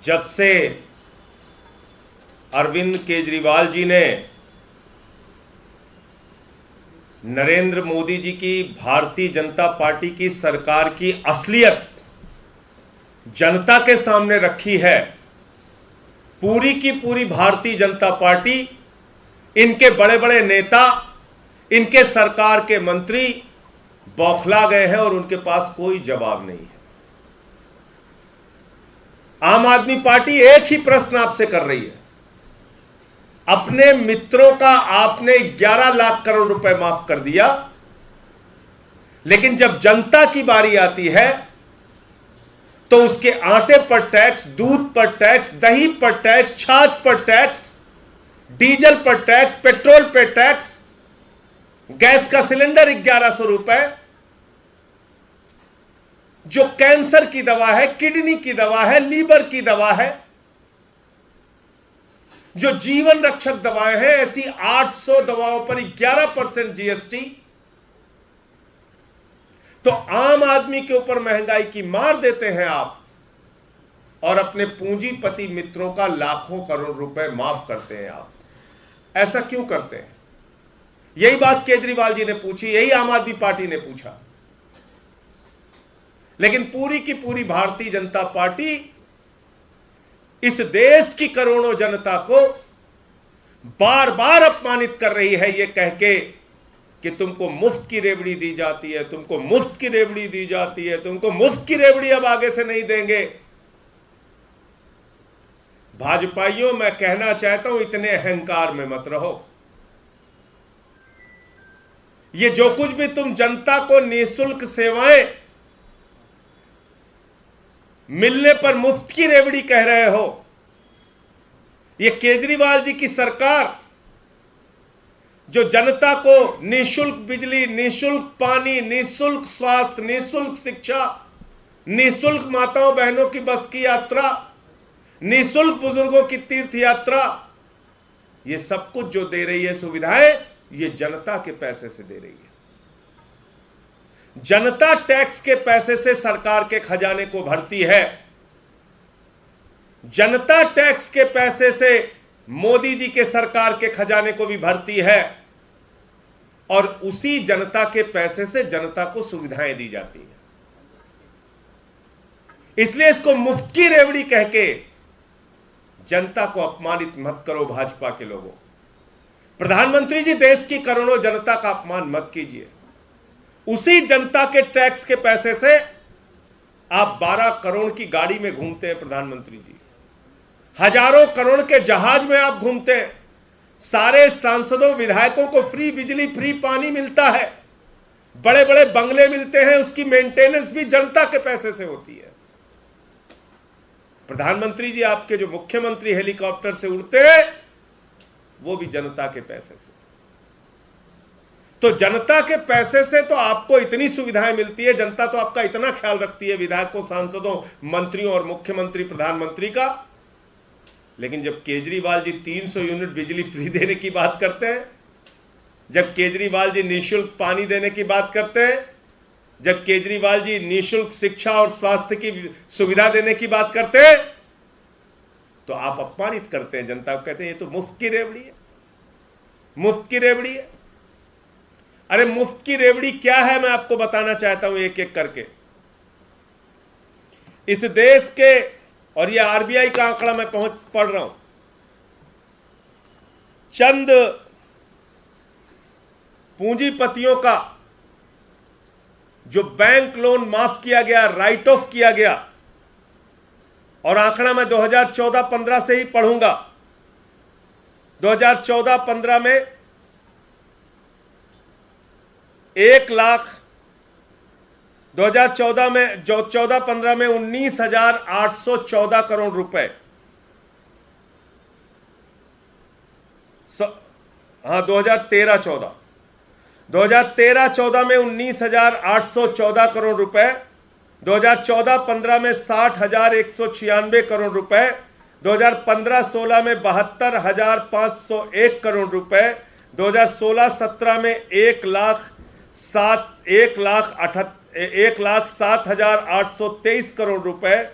जब से अरविंद केजरीवाल जी ने नरेंद्र मोदी जी की भारतीय जनता पार्टी की सरकार की असलियत जनता के सामने रखी है, पूरी की पूरी भारतीय जनता पार्टी, इनके बड़े बड़े नेता, इनके सरकार के मंत्री बौखला गए हैं और उनके पास कोई जवाब नहीं है। आम आदमी पार्टी एक ही प्रश्न आपसे कर रही है, अपने मित्रों का आपने 11 लाख करोड़ रुपए माफ कर दिया, लेकिन जब जनता की बारी आती है तो उसके आटे पर टैक्स, दूध पर टैक्स, दही पर टैक्स, छाछ पर टैक्स, डीजल पर टैक्स, पेट्रोल पर टैक्स, गैस का सिलेंडर 1100 रुपए, जो कैंसर की दवा है, किडनी की दवा है, लीवर की दवा है, जो जीवन रक्षक दवाएं हैं, ऐसी 800 दवाओं पर 11% जीएसटी। तो आम आदमी के ऊपर महंगाई की मार देते हैं आप और अपने पूंजीपति मित्रों का लाखों करोड़ रुपए माफ करते हैं आप। ऐसा क्यों करते हैं? यही बात केजरीवाल जी ने पूछी, यही आम आदमी पार्टी ने पूछा, लेकिन पूरी की पूरी भारतीय जनता पार्टी इस देश की करोड़ों जनता को बार बार अपमानित कर रही है, यह कह के कि तुमको मुफ्त की रेवड़ी दी जाती है, तुमको मुफ्त की रेवड़ी दी जाती है, तुमको मुफ्त की रेवड़ी अब आगे से नहीं देंगे। भाजपाइयों, मैं कहना चाहता हूं, इतने अहंकार में मत रहो। ये जो कुछ भी तुम जनता को निःशुल्क सेवाएं मिलने पर मुफ्त की रेवड़ी कह रहे हो, ये केजरीवाल जी की सरकार जो जनता को निःशुल्क बिजली, निःशुल्क पानी, निःशुल्क स्वास्थ्य, निःशुल्क शिक्षा, निःशुल्क माताओं बहनों की बस की यात्रा, निःशुल्क बुजुर्गों की तीर्थ यात्रा, ये सब कुछ जो दे रही है सुविधाएं, ये जनता के पैसे से दे रही है। जनता टैक्स के पैसे से सरकार के खजाने को भरती है, जनता टैक्स के पैसे से मोदी जी के सरकार के खजाने को भी भरती है और उसी जनता के पैसे से जनता को सुविधाएं दी जाती है। इसलिए इसको मुफ्त की रेवड़ी कह के जनता को अपमानित मत करो भाजपा के लोगों। प्रधानमंत्री जी, देश की करोड़ों जनता का अपमान मत कीजिए। उसी जनता के टैक्स के पैसे से आप 12 करोड़ की गाड़ी में घूमते हैं प्रधानमंत्री जी, हजारों करोड़ के जहाज में आप घूमते हैं, सारे सांसदों विधायकों को फ्री बिजली, फ्री पानी मिलता है, बड़े बड़े बंगले मिलते हैं, उसकी मेंटेनेंस भी जनता के पैसे से होती है। प्रधानमंत्री जी, आपके जो मुख्यमंत्री हेलीकॉप्टर से उड़ते हैं वो भी जनता के पैसे से। तो जनता के पैसे से तो आपको इतनी सुविधाएं मिलती है, जनता तो आपका इतना ख्याल रखती है, विधायकों, सांसदों, मंत्रियों और मुख्यमंत्री, प्रधानमंत्री का। लेकिन जब केजरीवाल जी 300 यूनिट बिजली फ्री देने की बात करते हैं, जब केजरीवाल जी निःशुल्क पानी देने की बात करते हैं, जब केजरीवाल जी निःशुल्क शिक्षा और स्वास्थ्य की सुविधा देने की बात करते हैं, तो आप अपमानित करते हैं जनता को, कहते हैं ये तो मुफ्त की रेवड़ी है, मुफ्त की रेवड़ी है। अरे मुफ्त की रेवड़ी क्या है, मैं आपको बताना चाहता हूं एक एक करके। इस देश के, और यह आरबीआई का आंकड़ा मैं पढ़ रहा हूं, चंद पूंजीपतियों का जो बैंक लोन माफ किया गया, राइट ऑफ किया गया, और आंकड़ा मैं 2014-15 से ही पढ़ूंगा। 2014-15 में 1 लाख, 2014 में, जो 14-15 में 19,814 करोड़ रुपए, हाँ 2013-14 में 19,814 करोड़ रुपए, 2014-15 में 60,196 करोड़ रुपए, 2015-16 में 72,501 करोड़ रुपए, 2016-17 में 1,07,823 करोड़ रुपए,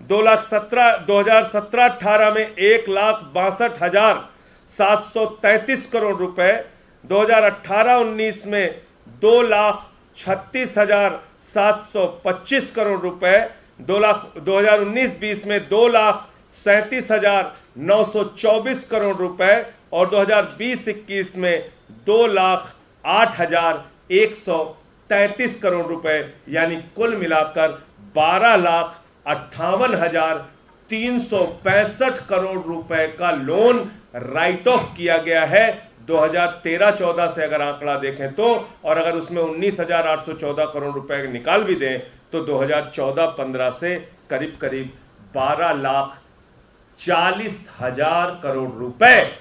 2017-18 में 1,62,733 करोड़ रुपए, 2018-19 में 2,36,725 करोड़ रुपए, 2019-20 में 2,37,924 करोड़ रुपए और 2020-21 में 2,08,133 करोड़ रुपए, यानी कुल मिलाकर 12,58,365 करोड़ रुपए का लोन राइट ऑफ किया गया है 2013-14 से अगर आंकड़ा देखें तो, और अगर उसमें 19,814 करोड़ रुपए निकाल भी दें तो 2014-15 से करीब करीब 12,40,000 करोड़ रुपए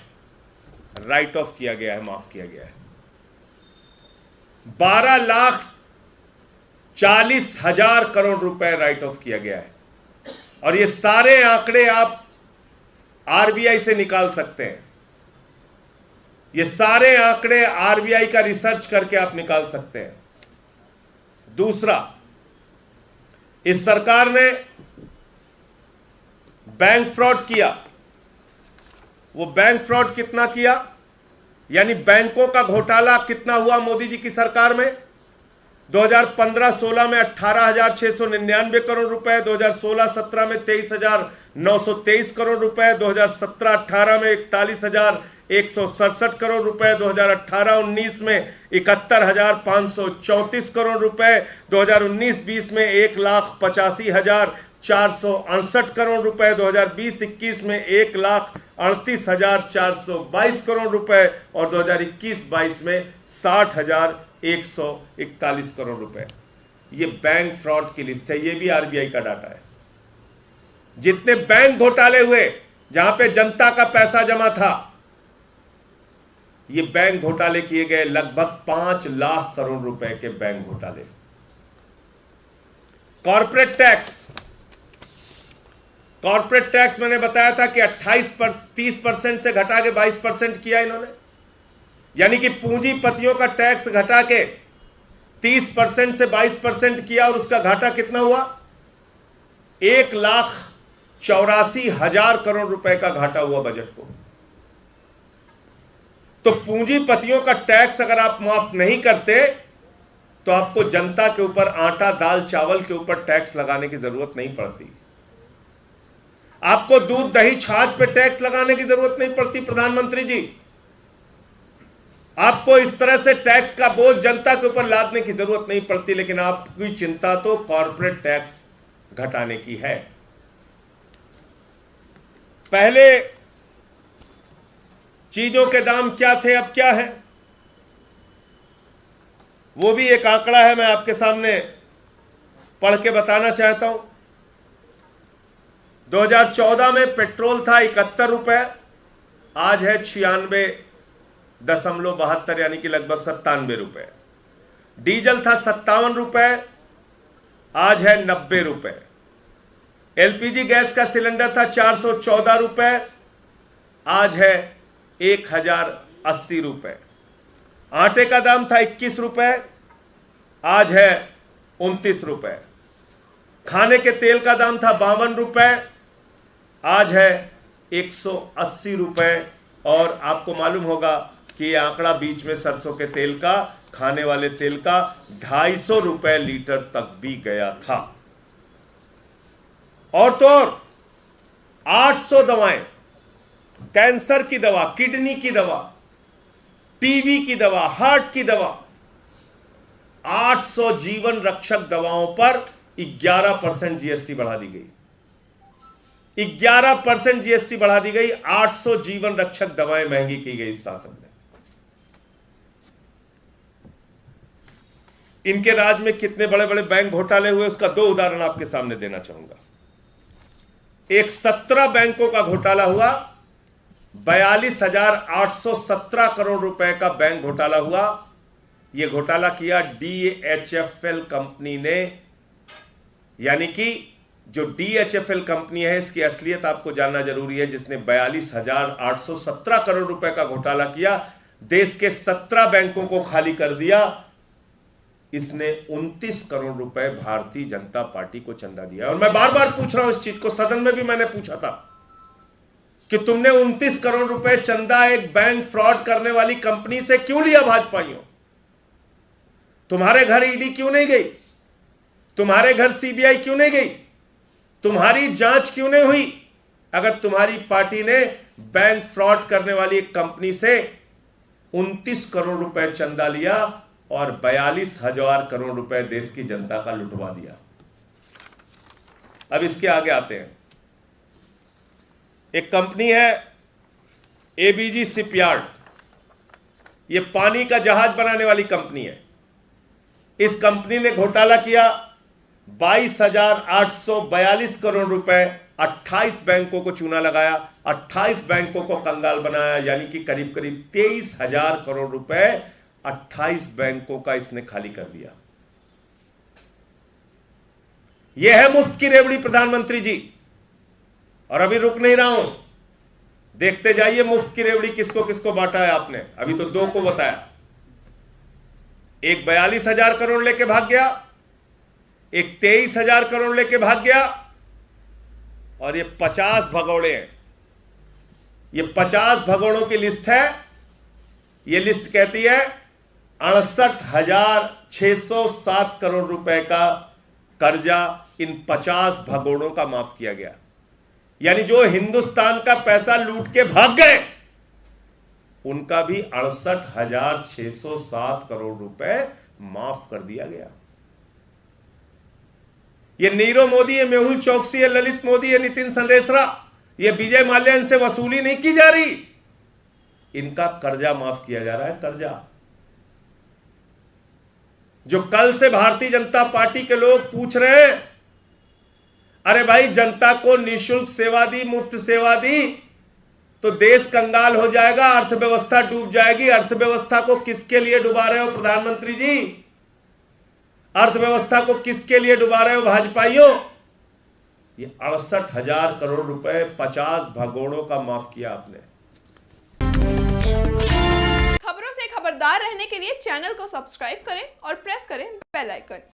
राइट ऑफ किया गया है, माफ किया गया है। 12,40,000 करोड़ रुपए राइट ऑफ किया गया है। और ये सारे आंकड़े आप आरबीआई से निकाल सकते हैं। ये सारे आंकड़े आरबीआई का रिसर्च करके आप निकाल सकते हैं। दूसरा, इस सरकार ने बैंक फ्रॉड किया। वो बैंक फ्रॉड कितना किया, यानी बैंकों का घोटाला कितना हुआ मोदी जी की सरकार में? 2015-16 में 18,699 करोड़ रुपए, 2016-17 में 23,923 करोड़ रुपए, 2017-18 में 41,167 करोड़ रुपए, 2018-19 में 71,534 करोड़ रुपए, 2019-20 में 1,85,468 करोड़ रुपए, 2020-21 में 1,38,422 करोड़ रुपए और 2021-22 में 60,141 करोड़ रुपए। ये बैंक फ्रॉड की लिस्ट है, ये भी आरबीआई का डाटा है। जितने बैंक घोटाले हुए जहां पे जनता का पैसा जमा था, ये बैंक घोटाले किए गए लगभग 5 लाख करोड़ रुपए के बैंक घोटाले। कॉर्पोरेट टैक्स मैंने बताया था कि 30% से घटा के 22% किया इन्होंने, यानी कि पूंजीपतियों का टैक्स घटा के 30% से 22% किया और उसका घाटा कितना हुआ? 1,84,000 करोड़ रुपए का घाटा हुआ बजट को। तो पूंजीपतियों का टैक्स अगर आप माफ नहीं करते तो आपको जनता के ऊपर आटा दाल चावल के ऊपर टैक्स लगाने की जरूरत नहीं पड़ती। आपको दूध दही छाछ पे टैक्स लगाने की जरूरत नहीं पड़ती प्रधानमंत्री जी। आपको इस तरह से टैक्स का बोझ जनता के ऊपर लादने की जरूरत नहीं पड़ती, लेकिन आपकी चिंता तो कॉर्पोरेट टैक्स घटाने की है। पहले चीजों के दाम क्या थे, अब क्या है, वो भी एक आंकड़ा है, मैं आपके सामने पढ़ के बताना चाहता हूं। 2014 में पेट्रोल था 71 रुपए, आज है 96.72 यानी कि लगभग 97 रुपए। डीजल था 57 रुपए, आज है 90 रुपए। एलपीजी गैस का सिलेंडर था 414 रुपए, आज है 1,080 रुपए। आटे का दाम था 21 रुपए, आज है 29 रुपए। खाने के तेल का दाम था 52 रुपए, आज है 180 रुपए। और आपको मालूम होगा कि यह आंकड़ा बीच में सरसों के तेल का, खाने वाले तेल का 250 रुपए लीटर तक भी गया था। और तो और 800 दवाएं, कैंसर की दवा, किडनी की दवा, टीबी की दवा, हार्ट की दवा, 800 जीवन रक्षक दवाओं पर 11% जीएसटी बढ़ा दी गई। 11% जीएसटी बढ़ा दी गई। 800 जीवन रक्षक दवाएं महंगी की गई इस शासन में। इनके राज में कितने बड़े बड़े बैंक घोटाले हुए, उसका 2 उदाहरण आपके सामने देना चाहूंगा। एक 17 बैंकों का घोटाला हुआ, 42,817 करोड़ रुपए का बैंक घोटाला हुआ। यह घोटाला किया डीएचएफएल कंपनी ने, यानी कि जो डीएचएफएल कंपनी है, इसकी असलियत आपको जानना जरूरी है, जिसने 42,817 करोड़ रुपए का घोटाला किया, देश के 17 बैंकों को खाली कर दिया इसने 29 करोड़ रुपए भारतीय जनता पार्टी को चंदा दिया। और मैं बार बार पूछ रहा हूं इस चीज को, सदन में भी मैंने पूछा था कि तुमने 29 करोड़ रुपए चंदा एक बैंक फ्रॉड करने वाली कंपनी से क्यों लिया भाजपाइयों? तुम्हारे घर ईडी क्यों नहीं गई? तुम्हारे घर सीबीआई क्यों नहीं गई? तुम्हारी जांच क्यों नहीं हुई? अगर तुम्हारी पार्टी ने बैंक फ्रॉड करने वाली एक कंपनी से 29 करोड़ रुपए चंदा लिया और 42,000 करोड़ रुपए देश की जनता का लुटवा दिया। अब इसके आगे आते हैं। एक कंपनी है एबीजी शिपयार्ड, ये पानी का जहाज बनाने वाली कंपनी है। इस कंपनी ने घोटाला किया, 22,842 करोड़ रुपए 28 बैंकों को चूना लगाया, 28 बैंकों को कंगाल बनाया, यानी कि करीब करीब 23,000 करोड़ रुपए 28 बैंकों का इसने खाली कर दिया। यह है मुफ्त की रेवड़ी प्रधानमंत्री जी। और अभी रुक नहीं रहा हूं, देखते जाइए मुफ्त की रेवड़ी किसको किसको बांटा है आपने। अभी तो 2 को बताया, एक 42,000 करोड़ लेके भाग गया, एक 23,000 करोड़ लेके भाग गया, और ये 50 भगौड़े हैं। ये 50 भगौड़ों की लिस्ट है। ये लिस्ट कहती है 68,607 करोड़ रुपए का कर्जा इन 50 भगौड़ों का माफ किया गया। यानी जो हिंदुस्तान का पैसा लूट के भाग गए उनका भी 68,607 करोड़ रुपए माफ कर दिया गया। ये नीरव मोदी, ये मेहुल चौकसी, ये ललित मोदी, ये नितिन संदेशरा, ये विजय माल्या, इनसे वसूली नहीं की जा रही, इनका कर्जा माफ किया जा रहा है। कर्जा जो कल से भारतीय जनता पार्टी के लोग पूछ रहे हैं, अरे भाई जनता को निःशुल्क सेवा दी, मुफ्त सेवा दी तो देश कंगाल हो जाएगा, अर्थव्यवस्था डूब जाएगी। अर्थव्यवस्था को किसके लिए डुबा रहे हो प्रधानमंत्री जी? अर्थव्यवस्था को किसके लिए डुबा रहे हो भाजपाइयों? ये 68,000 करोड़ रुपए 50 भगोड़ों का माफ किया आपने। खबरों से खबरदार रहने के लिए चैनल को सब्सक्राइब करें और प्रेस करें बेल आइकन।